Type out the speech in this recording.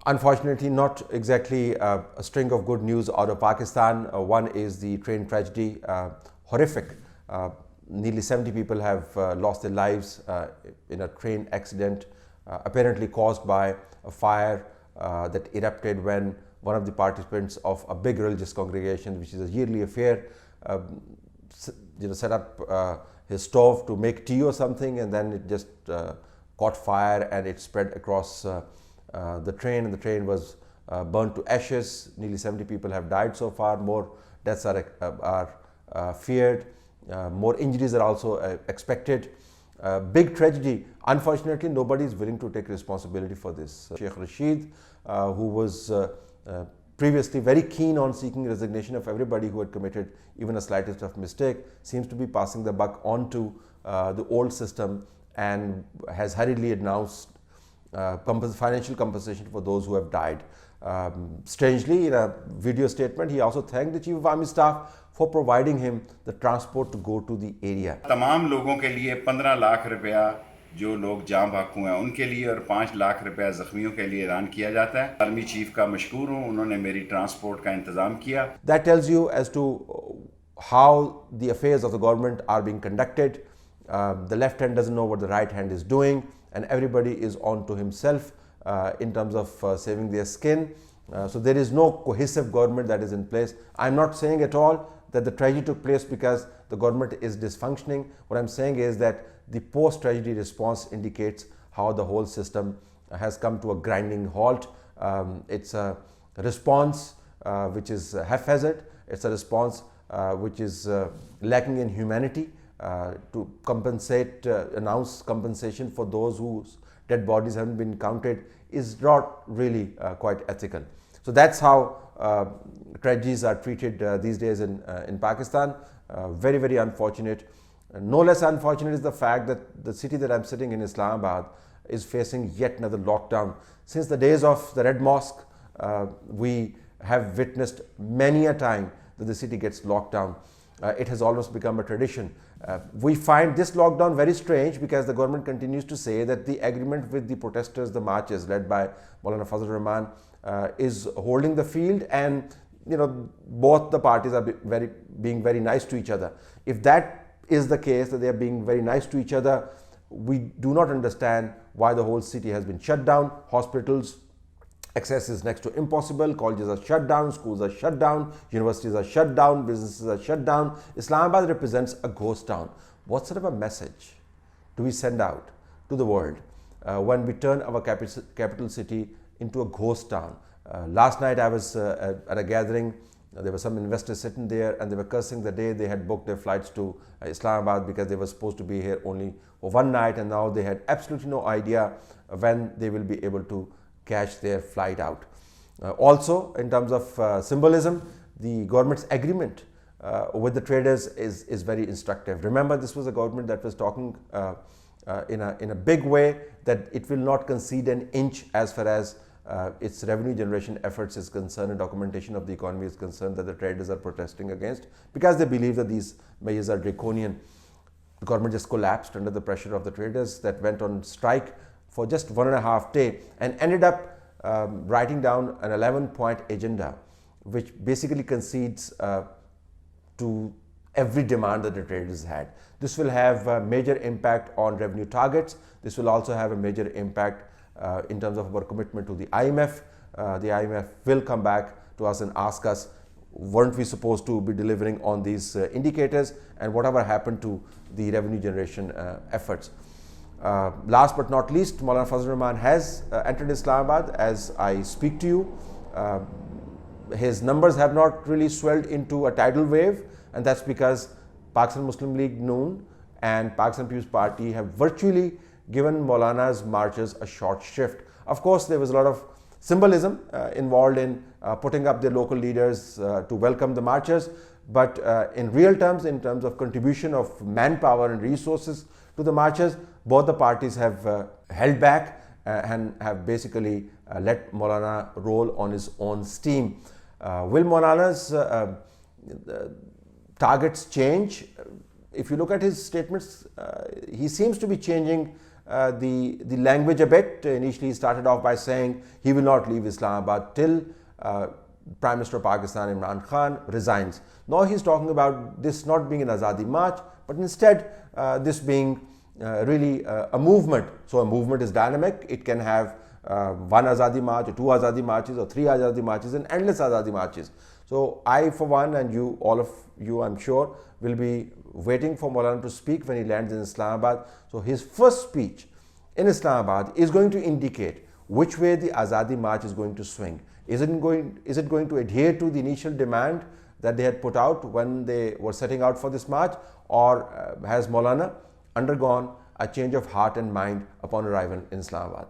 Unfortunately, not exactly a string of good news out of Pakistan. One is the train tragedy, horrific. Nearly 70 people have lost their lives in a train accident, apparently caused by a fire that erupted when one of the participants of a big religious congregation, which is a yearly affair, set up his stove to make tea or something, and then it just caught fire and it spread across the train, and the train was burnt to ashes. Nearly 70 people have died so far. More deaths are feared. More injuries are also expected. Big tragedy. Unfortunately, nobody is willing to take responsibility for this. Sheikh Rashid, who was previously very keen on seeking resignation of everybody who had committed even a slightest of mistake, seems to be passing the buck on to the old system and has hurriedly announced financial compensation for those who have died. Strangely, in a video statement, he also thanked the Chief of Army Staff for providing him the transport to go to the area. तमाम लोगों के लिए 15 लाख रुपया जो लोग जाम भागू हैं उनके लिए और 5 लाख रुपया ज़ख्मियों के लिए ऐलान किया जाता है। आर्मी चीफ का मशकूर हूँ, उन्होंने मेरी ट्रांसपोर्ट का इंतज़ाम किया। That tells you as to how the affairs of the government are being conducted. The left hand doesn't know what the right hand is doing, and everybody is on to himself in terms of saving their skin. So there is no cohesive government that is in place. I'm not saying at all that the tragedy took place because the government is dysfunctioning. What I'm saying is that the post-tragedy response indicates how the whole system has come to a grinding halt. It's a response which is haphazard. It's a response which is lacking in humanity. To compensate, announce compensation for those whose dead bodies haven't been counted is not really quite ethical. So that's how tragedies are treated these days in Pakistan. Very, very unfortunate. No less unfortunate is the fact that the city that I'm sitting in, Islamabad, is facing yet another lockdown. Since the days of the Red Mosque, we have witnessed many a time that the city gets locked down. It has almost become a tradition. We find this lockdown very strange because the government continues to say that the agreement with the protesters, the marches led by Maulana Fazlur Rahman, is holding the field, and both the parties are being very nice to each other. If that is the case, that they are being very nice to each other, we do not understand why the whole city has been shut down. Hospitals, access is next to impossible. Colleges are shut down, schools are shut down, universities are shut down, businesses are shut down. Islamabad represents a ghost town. What sort of a message do we send out to the world when we turn our capital city into a ghost town? Last night I was at a gathering. There were some investors sitting there and they were cursing the day they had booked their flights to Islamabad because they were supposed to be here only for one night, and now they had absolutely no idea when they will be able to cash their flight out. Also, in terms of symbolism, the government's agreement with the traders is very instructive. Remember, this was a government that was talking in a big way that it will not concede an inch as far as its revenue generation efforts is concerned and documentation of the economy is concerned, that the traders are protesting against because they believe that these measures are draconian. The government just collapsed under the pressure of the traders that went on strike for just 1.5 days and ended up writing down an 11-point agenda which basically concedes to every demand that the traders had. This will have a major impact on revenue targets. This will also have a major impact in terms of our commitment to the IMF. The IMF will come back to us and ask us, weren't we supposed to be delivering on these indicators, and whatever happened to the revenue generation efforts. Last but not least, Maulana Fazlur Rahman has entered Islamabad as I speak to you. His numbers have not really swelled into a tidal wave, and that's because Pakistan Muslim League Noon and Pakistan People's Party have virtually given Maulana's marches a short shrift. Of course, there was a lot of symbolism involved in putting up their local leaders to welcome the marchers, but in real terms, in terms of contribution of manpower and resources to the marchers, both the parties have held back and have basically let Maulana roll on his own steam. Will Maulana's targets change. If you look at his statements, he seems to be changing the language a bit. Initially, he started off by saying he will not leave Islamabad till Prime Minister of Pakistan Imran Khan resigns. Now he's talking about this not being an Azadi March, but instead this being really a movement. So a movement is dynamic. It can have one Azadi March, or two Azadi Marches, or three Azadi Marches, and endless Azadi Marches. So I, for one, and you, all of you, I'm sure, will be waiting for Maulana to speak when he lands in Islamabad. So his first speech in Islamabad is going to indicate which way the Azadi March is going to swing. Is it going to adhere to the initial demand that they had put out when they were setting out for this march, or has Maulana undergone a change of heart and mind upon arrival in Islamabad?